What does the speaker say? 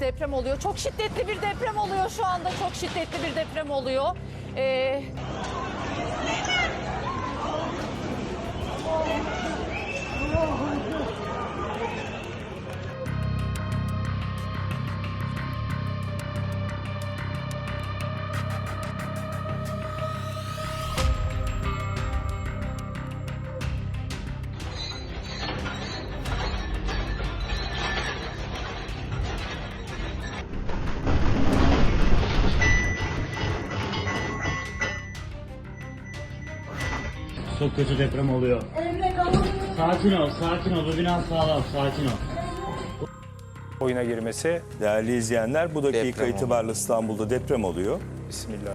Evet, deprem oluyor. Çok şiddetli bir deprem oluyor şu anda. Çok şiddetli bir deprem oluyor. Çok kötü deprem oluyor. Sakin ol, sakin ol. Bu bina sağlam, sakin ol. Oyuna girmesi. Değerli izleyenler, bu dakika Deprem itibariyle İstanbul'da deprem oluyor. Bismillah.